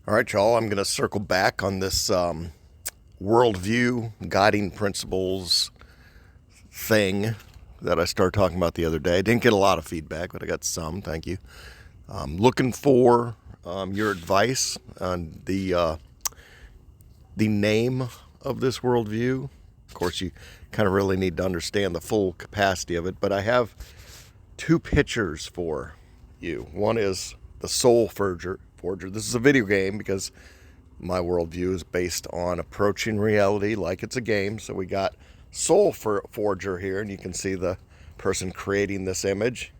All right, y'all, I'm going to circle back on this worldview, guiding principles thing that I started talking about the other day. I didn't get a lot of feedback, but I got some. Thank you. Looking for your advice on the name of this worldview. Of course, you kind of really need to understand the full capacity of it, but I have two pictures for you. One is the Soul Forger. This is a video game because my worldview is based on approaching reality like it's a game. So we got Soul Forger here, and you can see the person creating this image.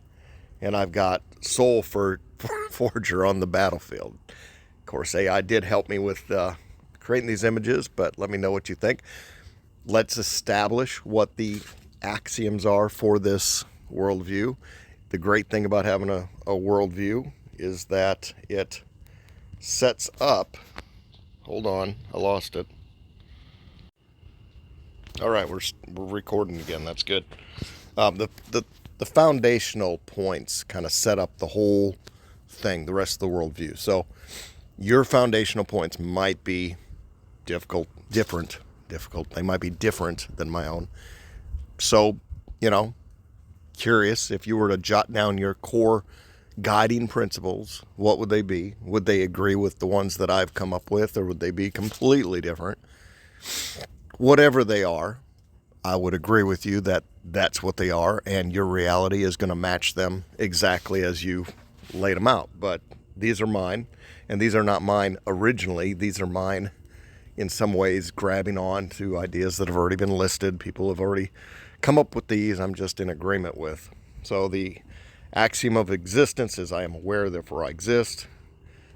And I've got Soul Forger on the battlefield. Of course, AI did help me with creating these images, but let me know what you think. Let's establish what the axioms are for this worldview. The great thing about having a worldview is that it sets up. Hold on, I lost it. All right, we're recording again. That's good. The foundational points kind of set up the whole thing, the rest of the worldview. So your foundational points might be difficult. They might be different than my own. So, curious, if you were to jot down your core guiding principles, what would they be? Would they agree with the ones that I've come up with, or would they be completely different? Whatever they are, I would agree with you that that's what they are, and your reality is going to match them exactly as you laid them out. But these are mine, and these are not mine originally. These are mine in some ways grabbing on to ideas that have already been listed. People have already come up with these. I'm just in agreement with. So the axiom of existence is I am aware, therefore I exist.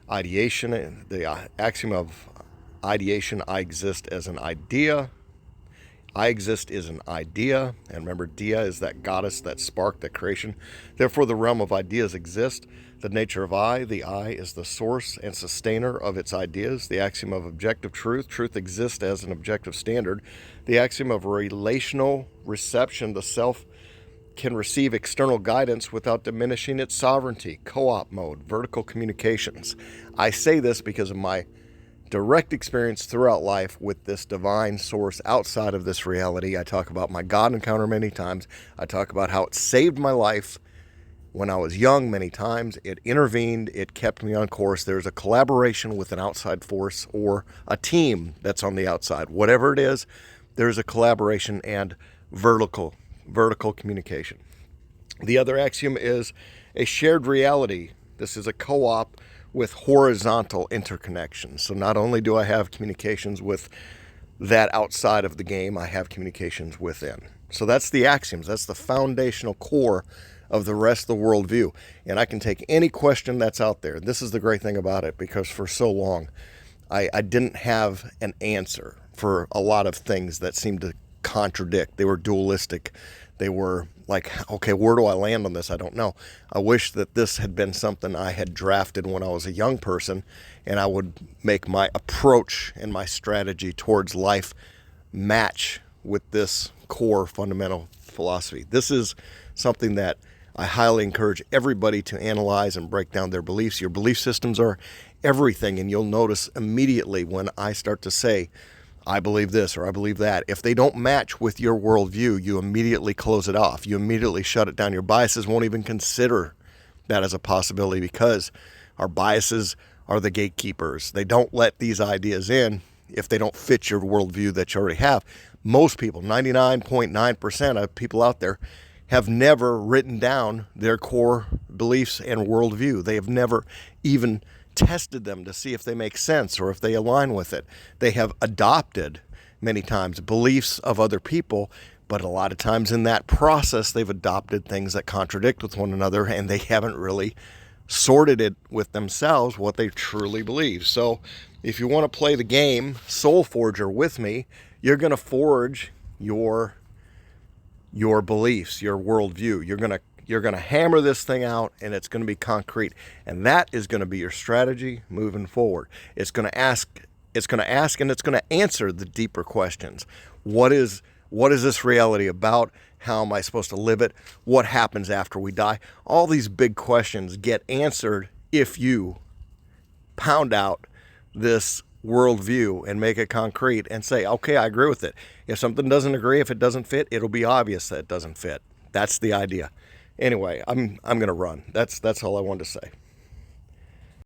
Ideation, the axiom of ideation, I exist as an idea. I exist is an idea. And remember, dia is that goddess, that spark, that creation. Therefore, the realm of ideas exists. The nature of I, the I, is the source and sustainer of its ideas. The axiom of objective truth, truth exists as an objective standard. The axiom of relational reception, the self can receive external guidance without diminishing its sovereignty. Co-op mode, vertical communications. I say this because of my direct experience throughout life with this divine source outside of this reality. I talk about my God encounter many times. I talk about how it saved my life when I was young many times. It intervened. It kept me on course. There's a collaboration with an outside force or a team that's on the outside. Whatever it is, there's a collaboration and vertical communication. The other axiom is a shared reality. This is a co-op with horizontal interconnections. So not only do I have communications with that outside of the game, I have communications within. So that's the axioms. That's the foundational core of the rest of the worldview. And I can take any question that's out there. This is the great thing about it, because for so long, I didn't have an answer for a lot of things that seemed to contradict. They were dualistic. They were like, okay, where do I land on this? I don't know. I wish that this had been something I had drafted when I was a young person, and I would make my approach and my strategy towards life match with this core fundamental philosophy. This is something that I highly encourage everybody to analyze and break down their beliefs. Your belief systems are everything, and you'll notice immediately when I start to say, I believe this or I believe that, if they don't match with your worldview, you immediately close it off. You immediately shut it down. Your biases won't even consider that as a possibility, because our biases are the gatekeepers. They don't let these ideas in if they don't fit your worldview that you already have. Most people, 99.9% of people out there, have never written down their core beliefs and worldview. They have never even tested them to see if they make sense or if they align with it. They have adopted many times beliefs of other people, but a lot of times in that process they've adopted things that contradict with one another, and they haven't really sorted it with themselves what they truly believe. So if you want to play the game Soul Forger with me, you're going to forge your beliefs, your worldview. You're going to hammer this thing out, and it's going to be concrete. And that is going to be your strategy moving forward. It's going to ask, and it's going to answer the deeper questions. What is this reality about? How am I supposed to live it? What happens after we die? All these big questions get answered if you pound out this worldview and make it concrete and say, okay, I agree with it. If something doesn't agree, if it doesn't fit, it'll be obvious that it doesn't fit. That's the idea. Anyway, I'm going to run. That's all I wanted to say.